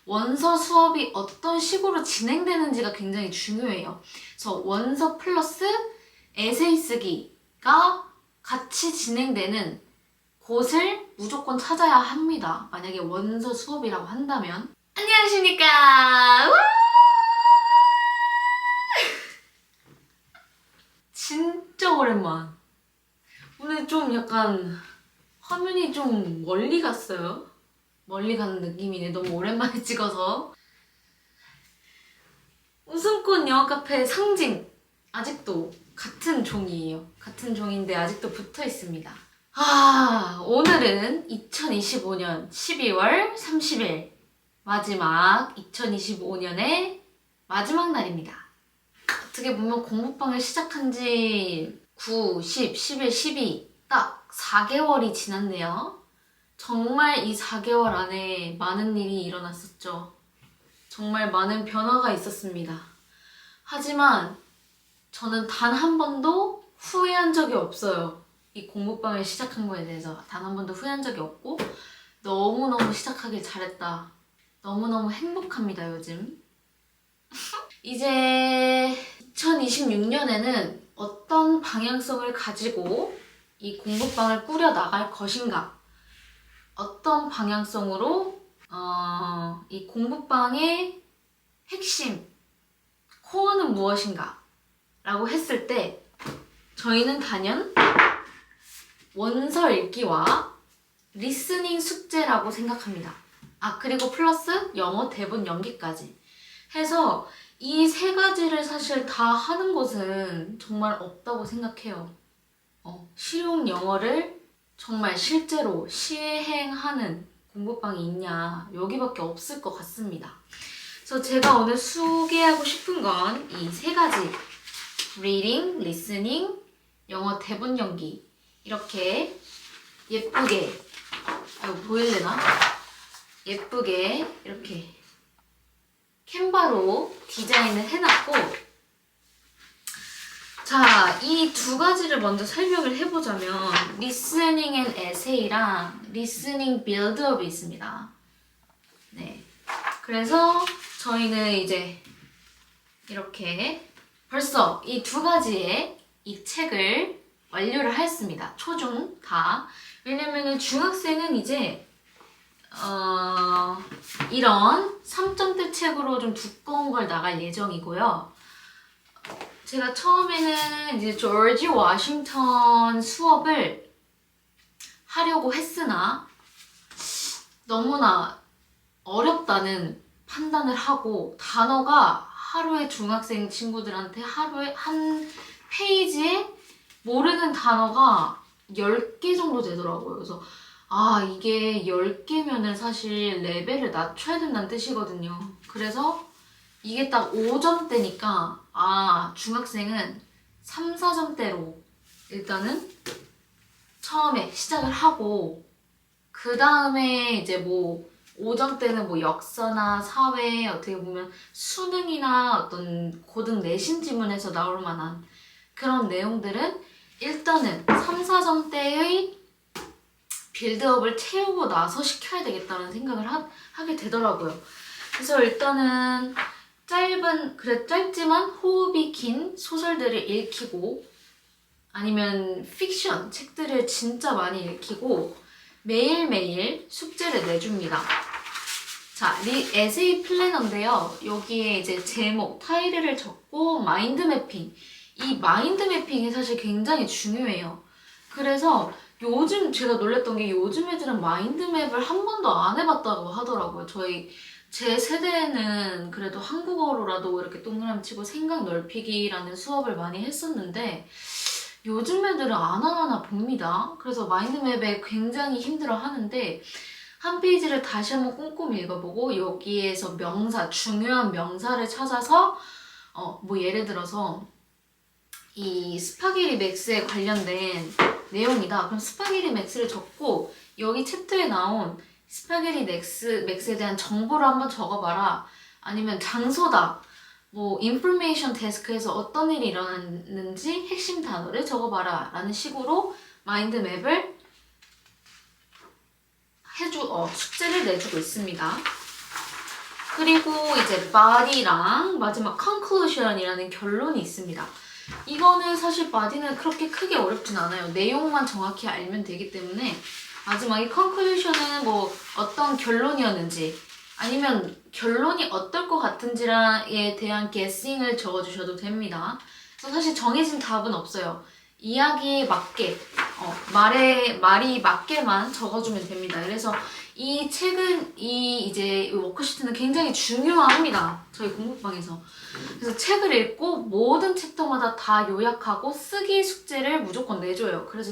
원서 수업이 어떤 식으로 진행되는지가 굉장히 중요해요. 그래서 원서 플러스 에세이 쓰기가 같이 진행되는 곳을 무조건 찾아야 합니다. 만약에 원서 수업이라고 한다면. 안녕하십니까. 진짜 오랜만. 오늘 좀 약간 화면이 좀 멀리 갔어요. 멀리 가는 느낌이네. 너무 오랜만에 찍어서. 웃음꽃 영어 카페 상징. 아직도 같은 종이에요. 같은 종인데 아직도 붙어 있습니다. 오늘은 2025년 12월 30일 마지막 2025년의 마지막 날입니다. 어떻게 보면 공부방을 시작한 지 9, 10, 11, 12 딱 4개월이 지났네요. 정말 이 4개월 안에 많은 일이 일어났었죠. 정말 많은 변화가 있었습니다. 하지만 저는 단 한 번도 후회한 적이 없어요. 이 공부방을 시작한 거에 대해서 단 한 번도 후회한 적이 없고 너무너무 시작하길 잘했다. 너무너무 행복합니다, 요즘. 이제 2026년에는 어떤 방향성을 가지고 이 공부방을 꾸려나갈 것인가, 어떤 방향성으로 이 공부방의 핵심, 코어는 무엇인가 라고 했을 때 저희는 단연 원서 읽기와 리스닝 숙제라고 생각합니다. 그리고 플러스 영어 대본 연기까지 해서 이 세 가지를 사실 다 하는 곳은 정말 없다고 생각해요. 실용 영어를 정말 실제로 시행하는 공부방이 있냐, 여기밖에 없을 것 같습니다. 그래서 제가 오늘 소개하고 싶은 건 이 세 가지, reading, listening, 영어 대본 연기, 이렇게 예쁘게, 보일래나? 예쁘게 이렇게 캔바로 디자인을 해놨고, 자, 이 두 가지를 먼저 설명을 해보자면 listening and essay랑 listening build-up이 있습니다. 네, 그래서 저희는 이제 이렇게 벌써 이 두 가지의 이 책을 완료를 하였습니다. 초중 다. 왜냐면은 중학생은 이제 이런 3점대 책으로 좀 두꺼운 걸 나갈 예정이고요. 제가 처음에는 이제 조지 워싱턴 수업을 하려고 했으나 너무나 어렵다는 판단을 하고, 단어가 하루에 중학생 친구들한테 하루에 한 페이지에 모르는 단어가 10개 정도 되더라고요. 그래서 이게 10개면은 사실 레벨을 낮춰야 된다는 뜻이거든요. 그래서 이게 딱 5점대니까 중학생은 3, 4점대로 일단은 처음에 시작을 하고, 그 다음에 이제 뭐 5점대는 뭐 역사나 사회, 어떻게 보면 수능이나 어떤 고등 내신 지문에서 나올 만한 그런 내용들은 일단은 3, 4점대의 빌드업을 채우고 나서 시켜야 되겠다는 생각을 하게 되더라고요. 그래서 일단은 짧지만 호흡이 긴 소설들을 읽히고, 아니면 픽션 책들을 진짜 많이 읽히고 매일매일 숙제를 내줍니다. 자, 에세이 플래너인데요. 여기에 이제 제목, 타이틀을 적고 마인드 매핑. 이 마인드 매핑이 사실 굉장히 중요해요. 그래서 요즘 제가 놀랬던 게, 요즘 애들은 마인드맵을 한 번도 안 해봤다고 하더라고요. 제 세대에는 그래도 한국어로라도 이렇게 동그라미 치고 생각 넓히기라는 수업을 많이 했었는데 요즘 애들은 안 하나 봅니다. 그래서 마인드맵에 굉장히 힘들어 하는데, 한 페이지를 다시 한번 꼼꼼히 읽어보고 여기에서 명사, 중요한 명사를 찾아서 뭐 예를 들어서 이 스파게티 맥스에 관련된 내용이다. 그럼 스파게티 맥스를 적고 여기 챕터에 나온 스파게티 맥스에 대한 정보를 한번 적어봐라. 아니면 장소다. 뭐 인포메이션 데스크에서 어떤 일이 일어났는지 핵심 단어를 적어봐라 라는 식으로 마인드맵을 숙제를 내주고 있습니다. 그리고 이제 body랑 마지막 conclusion이라는 결론이 있습니다. 이거는 사실 body는 그렇게 크게 어렵진 않아요. 내용만 정확히 알면 되기 때문에 마지막에 conclusion은 뭐 어떤 결론이었는지 아니면 결론이 어떨 것 같은지에 대한 guessing을 적어주셔도 됩니다. 그래서 사실 정해진 답은 없어요. 이야기에 맞게 말이 맞게만 적어주면 됩니다. 그래서 이 책은 이제 워크시트는 굉장히 중요합니다. 저희 공부방에서. 그래서 책을 읽고 모든 챕터마다 다 요약하고 쓰기 숙제를 무조건 내줘요. 그래서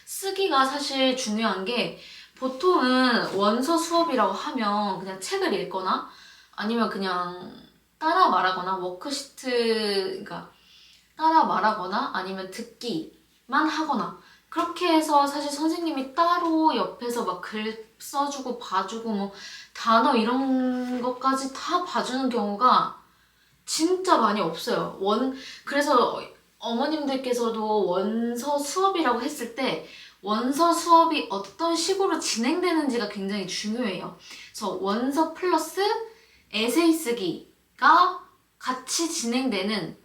쓰기가 사실 중요한 게 보통은 원서 수업이라고 하면 그냥 책을 읽거나 아니면 그냥 따라 말하거나 워크시트 그러니까 따라 말하거나 아니면 듣기만 하거나 그렇게 해서 사실 선생님이 따로 옆에서 막 글 써주고 봐주고 뭐 단어 이런 것까지 다 봐주는 경우가 진짜 많이 없어요. 그래서 어머님들께서도 원서 수업이라고 했을 때 원서 수업이 어떤 식으로 진행되는지가 굉장히 중요해요. 그래서 원서 플러스 에세이 쓰기가 같이 진행되는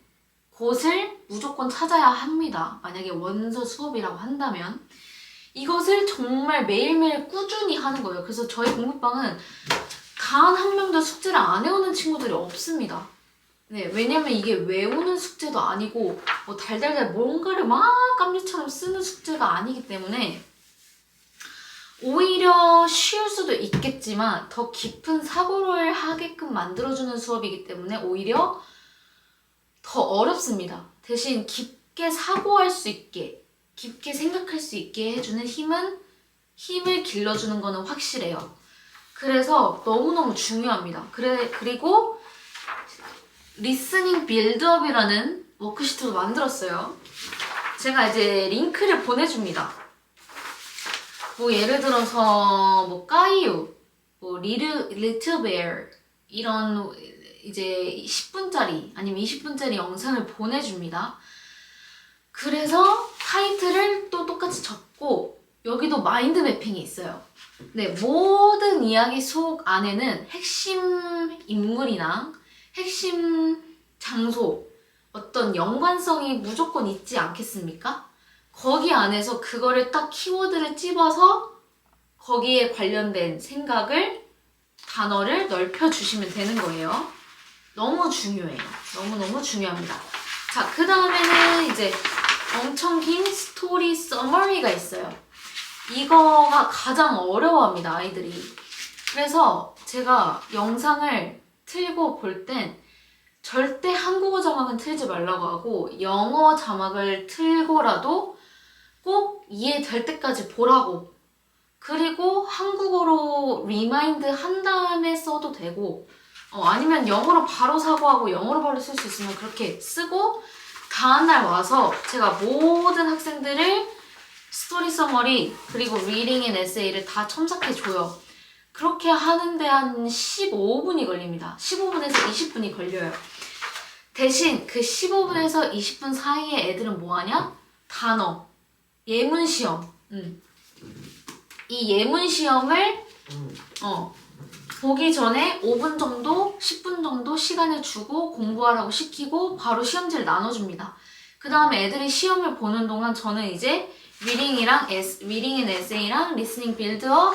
곳을 무조건 찾아야 합니다. 만약에 원서 수업이라고 한다면 이것을 정말 매일매일 꾸준히 하는 거예요. 그래서 저희 공부방은 단 한 명도 숙제를 안 해오는 친구들이 없습니다. 네, 왜냐면 이게 외우는 숙제도 아니고 뭐 달달달 뭔가를 막 깜지처럼 쓰는 숙제가 아니기 때문에 오히려 쉬울 수도 있겠지만 더 깊은 사고를 하게끔 만들어주는 수업이기 때문에 오히려 더 어렵습니다. 대신 깊게 사고할 수 있게, 깊게 생각할 수 있게 해주는 힘을 길러주는 거는 확실해요. 그래서 너무너무 중요합니다. 그리고 리스닝 빌드업이라는 워크시트도 만들었어요. 제가 이제 링크를 보내줍니다. 뭐 예를 들어서 뭐 까이유, 뭐 리틀 베어 이런 이제 10분짜리 아니면 20분짜리 영상을 보내줍니다. 그래서 타이틀을 또 똑같이 적고 여기도 마인드 매핑이 있어요. 네, 모든 이야기 속 안에는 핵심 인물이나 핵심 장소, 어떤 연관성이 무조건 있지 않겠습니까? 거기 안에서 그거를 딱 키워드를 찝어서 거기에 관련된 생각을, 단어를 넓혀주시면 되는 거예요. 너무 중요해요. 너무너무 중요합니다. 자, 그 다음에는 이제 엄청 긴 스토리 서머리가 있어요. 이거가 가장 어려워합니다, 아이들이. 그래서 제가 영상을 틀고 볼 땐 절대 한국어 자막은 틀지 말라고 하고 영어 자막을 틀고라도 꼭 이해될 때까지 보라고. 그리고 한국어로 리마인드 한 다음에 써도 되고 아니면 영어로 바로 사고하고 영어로 바로 쓸 수 있으면 그렇게 쓰고 다음날 와서 제가 모든 학생들을 스토리 서머리 그리고 리딩 앤 에세이를 다 첨삭해줘요. 그렇게 하는데 한 15분이 걸립니다. 15분에서 20분이 걸려요. 대신 그 15분에서 20분 사이에 애들은 뭐하냐? 단어, 예문시험. 이 예문시험을 보기 전에 5분 정도, 10분 정도 시간을 주고 공부하라고 시키고 바로 시험지를 나눠줍니다. 그 다음에 애들이 시험을 보는 동안 저는 이제 리딩 앤 에세이랑 리스닝 빌드업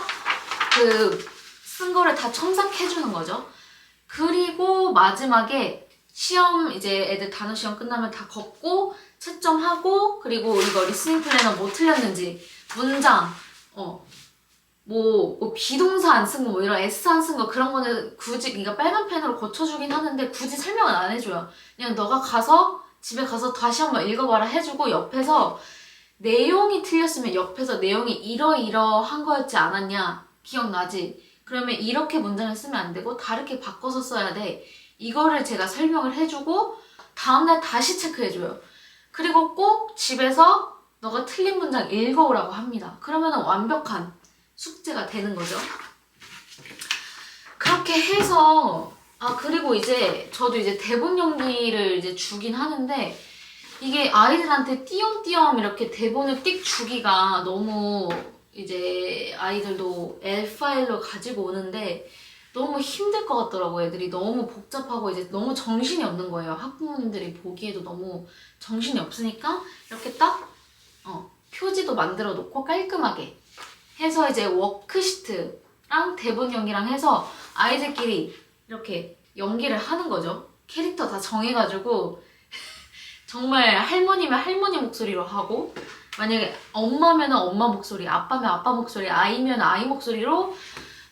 쓴 거를 다 첨삭해주는 거죠. 그리고 마지막에 시험 이제 애들 단어 시험 끝나면 다 걷고 채점하고 그리고 이거 리스닝 플래너 뭐 틀렸는지 문장 뭐 비동사 안 쓴 거 뭐 이런 S 안 쓴 거 그런 거는 굳이 그러니까 빨간 펜으로 고쳐주긴 하는데 굳이 설명은 안 해줘요. 그냥 너가 집에 가서 다시 한번 읽어봐라 해주고 옆에서 내용이 틀렸으면 옆에서 내용이 이러이러한 거였지 않았냐 기억나지? 그러면 이렇게 문장을 쓰면 안 되고 다르게 바꿔서 써야 돼. 이거를 제가 설명을 해주고 다음날 다시 체크해줘요. 그리고 꼭 집에서 너가 틀린 문장 읽어오라고 합니다. 그러면 완벽한 숙제가 되는 거죠. 그렇게 해서 그리고 이제 저도 이제 대본 연기를 이제 주긴 하는데 이게 아이들한테 띄엄띄엄 이렇게 대본을 띡 주기가 너무 이제 아이들도 L 파일로 가지고 오는데 너무 힘들 것 같더라고요. 애들이 너무 복잡하고 이제 너무 정신이 없는 거예요. 학부모님들이 보기에도 너무 정신이 없으니까 이렇게 딱 표지도 만들어 놓고 깔끔하게 해서 이제 워크시트랑 대본 연기랑 해서 아이들끼리 이렇게 연기를 하는 거죠. 캐릭터 다 정해가지고 정말 할머니면 할머니 목소리로 하고, 만약에 엄마면 엄마 목소리, 아빠면 아빠 목소리, 아이면 아이 목소리로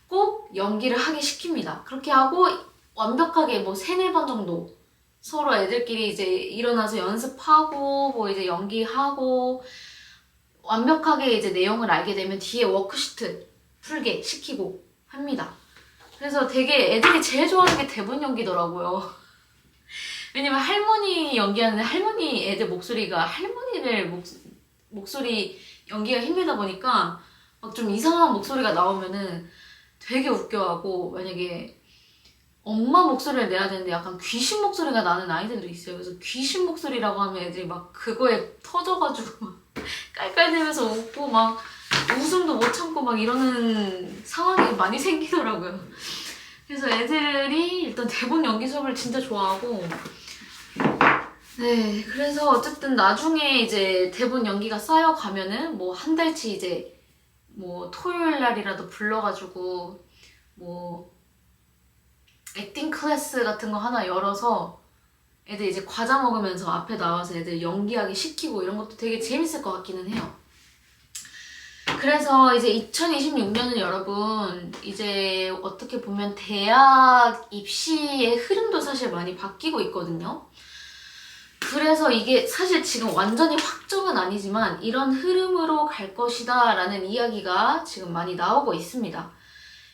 꼭 연기를 하게 시킵니다. 그렇게 하고 완벽하게 뭐 3-4번 정도 서로 애들끼리 이제 일어나서 연습하고 뭐 이제 연기하고 완벽하게 이제 내용을 알게 되면 뒤에 워크시트 풀게 시키고 합니다. 그래서 되게 애들이 제일 좋아하는 게 대본 연기더라고요. 왜냐면 할머니 연기하는데 할머니 애들 목소리가 할머니들 목소리 연기가 힘들다 보니까 막 좀 이상한 목소리가 나오면은 되게 웃겨하고, 만약에 엄마 목소리를 내야 되는데 약간 귀신 목소리가 나는 아이들도 있어요. 그래서 귀신 목소리라고 하면 애들이 막 그거에 터져가지고 막 깔깔대면서 웃고 막 웃음도 못 참고 막 이러는 상황이 많이 생기더라고요. 그래서 애들이 일단 대본 연기 수업을 진짜 좋아하고, 네, 그래서 어쨌든 나중에 이제 대본 연기가 쌓여가면은 뭐 한 달치 이제 뭐 토요일 날이라도 불러가지고 뭐 액팅 클래스 같은 거 하나 열어서 애들 이제 과자 먹으면서 앞에 나와서 애들 연기하기 시키고 이런 것도 되게 재밌을 것 같기는 해요. 그래서 이제 2026년은 여러분 이제 어떻게 보면 대학 입시의 흐름도 사실 많이 바뀌고 있거든요. 그래서 이게 사실 지금 완전히 확정은 아니지만 이런 흐름으로 갈 것이다 라는 이야기가 지금 많이 나오고 있습니다.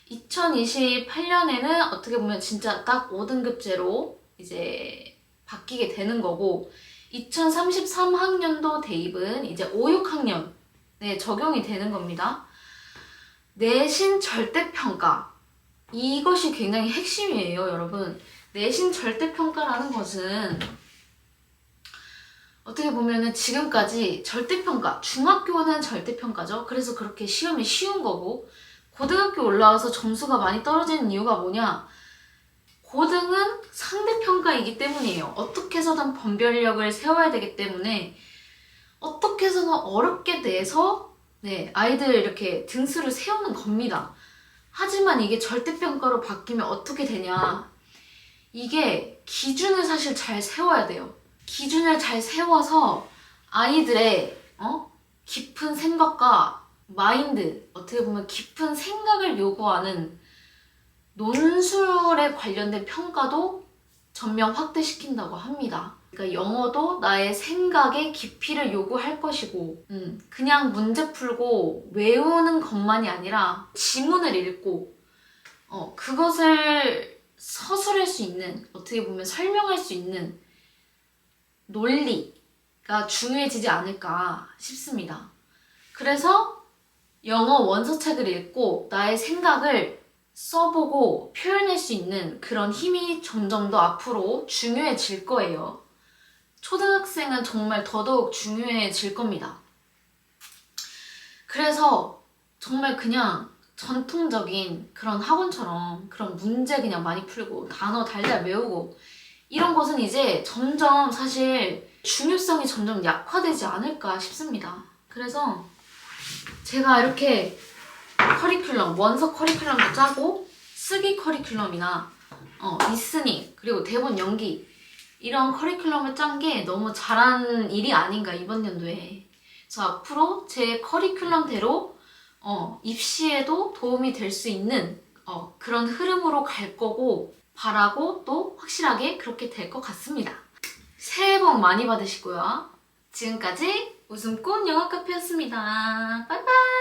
2028년에는 어떻게 보면 진짜 딱 5등급제로 이제 바뀌게 되는 거고, 2033학년도 대입은 이제 5, 6학년에 적용이 되는 겁니다. 내신 절대평가, 이것이 굉장히 핵심이에요, 여러분. 내신 절대평가라는 것은 어떻게 보면은 지금까지 절대평가, 중학교는 절대평가죠. 그래서 그렇게 시험이 쉬운 거고, 고등학교 올라와서 점수가 많이 떨어지는 이유가 뭐냐? 고등은 상대평가이기 때문이에요. 어떻게 해서든 분별력을 세워야 되기 때문에 어떻게 해서든 어렵게 내서 아이들 이렇게 등수를 세우는 겁니다. 하지만 이게 절대평가로 바뀌면 어떻게 되냐? 이게 기준을 사실 잘 세워야 돼요. 기준을 잘 세워서 아이들의 깊은 생각과 마인드, 어떻게 보면 깊은 생각을 요구하는 논술에 관련된 평가도 전면 확대시킨다고 합니다. 그러니까 영어도 나의 생각의 깊이를 요구할 것이고, 그냥 문제 풀고 외우는 것만이 아니라 지문을 읽고 그것을 서술할 수 있는, 어떻게 보면 설명할 수 있는 논리가 중요해지지 않을까 싶습니다. 그래서 영어 원서책을 읽고 나의 생각을 써보고 표현할 수 있는 그런 힘이 점점 더 앞으로 중요해질 거예요. 초등학생은 정말 더더욱 중요해질 겁니다. 그래서 정말 그냥 전통적인 그런 학원처럼 그런 문제 그냥 많이 풀고 단어 달달 외우고 이런 것은 이제 점점 사실 중요성이 점점 약화되지 않을까 싶습니다. 그래서 제가 이렇게 커리큘럼, 원서 커리큘럼도 짜고 쓰기 커리큘럼이나 리스닝, 그리고 대본 연기 이런 커리큘럼을 짠 게 너무 잘한 일이 아닌가 이번 연도에. 그래서 앞으로 제 커리큘럼대로 입시에도 도움이 될 수 있는 그런 흐름으로 갈 거고 바라고 또 확실하게 그렇게 될 것 같습니다. 새해 복 많이 받으시고요. 지금까지 웃음꽃 영어카페였습니다. 빠이빠이.